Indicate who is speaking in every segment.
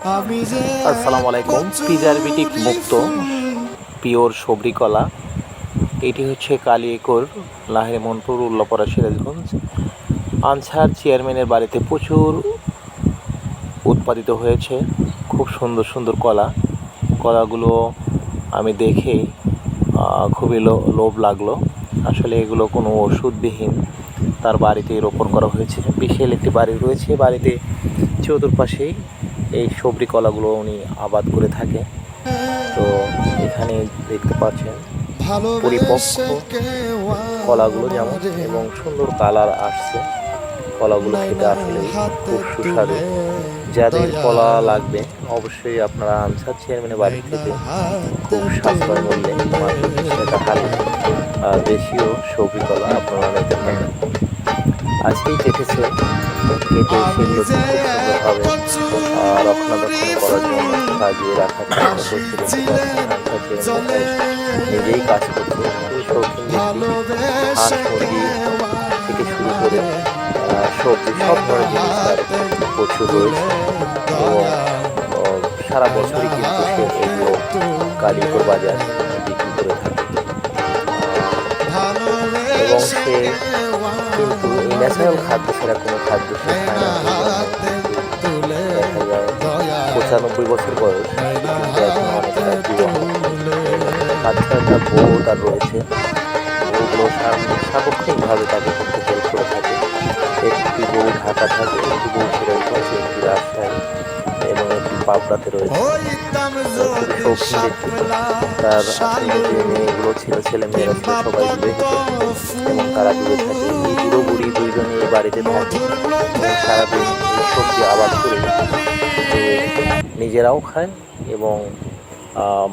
Speaker 1: আসসালামু আলাইকুম। প্রিজারভেটিভ মুক্ত পিওর সবরি কলা। এটি হচ্ছে কালিয়াকৈর, লাহিড়ী-মনপুর, উল্লাপাড়া, সিরাজগঞ্জ। আনসার চেয়ারম্যানের বাড়িতে প্রচুর উৎপাদিত হয়েছে খুব সুন্দর সুন্দর কলা। কলাগুলো আমি দেখেই খুবই লোভ লাগলো। আসলে এগুলো কোনো ওষুধবিহীন তার বাড়িতেই রোপণ করা হয়েছে। বিশাল একটি বাড়ি রয়েছে, বাড়িতে চতুর্পাশেই এই সবরি কলাগুলো উনি আবাদ করে থাকে। তো এখানে দেখতে পাচ্ছেন পরিপক্ক কলাগুলো যেমন, এবং সুন্দর কালার আসছে। কলাগুলো খেতে আসলে খুব সুস্বাদু। যাদের কলা লাগবে অবশ্যই আপনারা আনসার চেয়ারম্যানের বাড়ি থেকে খুব সাশ্রয় মূল্যে মাত্র 20 টাকা হারে দেশীয় সবরি কলা আপনারা নিতে পারেন। আজকেই কেটেছে, কেটে সেগুলো খুব সুন্দরভাবে রক্ষণাবেক্ষণ করার জন্য সাজিয়ে রাখার চেষ্টা করছে। নিজেই কাজ করছে। এই শৌখিন ব্যক্তি হাঁস, মুরগি থেকে শুরু করে সবজি, সব ধরনের জিনিস তার প্রচুর রয়েছে, এবং সারা বছরই কিন্তু সে এগুলো কালিয়াকৈর বাজার বিক্রি করে থাকে। এবং সে কিন্তু এই ন্যাচারাল খাদ্য ছাড়া কোনো খাদ্য সে খায় না। দেখা যায় 95 বছর বয়স, কিন্তু এখন অনেকটা জীবন। বাচ্চা একটা বউ তার রয়েছে, বউগুলো সার্বক্ষণিকভাবে তাকে কিন্তু হেল্প করে থাকে। একটি বউ ঢাকা থাকে, একটি বউ সিরাজগঞ্জ, একটি রাজশাহী এবং একটি পাবনাতে রয়েছে। খুবই শৌখিন ব্যক্তি। তার আসলে যে মেয়েগুলো ছিল, ছেলে মেয়েরা ছিল সবাই বিবাহিত, এবং তারা দূরে থাকে। এই বুড়ো বুড়ি দুইজনে এই বাড়িতে থাকে এবং সারাদিন এই সবজি আবাদ করে নিজেরাও খায় এবং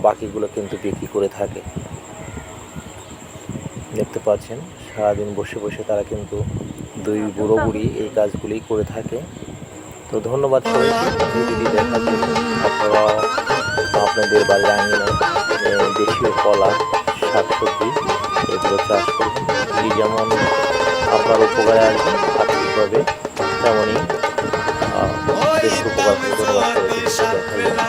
Speaker 1: বাকিগুলো কিন্তু বিক্রি করে থাকে। দেখতে পাচ্ছেন সারাদিন বসে বসে তারা কিন্তু দুই বুড়ো বুড়ি এই কাজগুলি করে থাকে। তো ধন্যবাদ সবাইকে ভিডিওটি দেখার জন্য। আপনারা আপনাদের বাড়ির আঙিনায় দেশীয় কলা, শাকসবজি এগুলো চাষ করুন। যেমন আপনার উপকারে আসবে আর্থিকভাবে, তেমনই দেশের উপকার করে। ধন্যবাদ সবাইকে।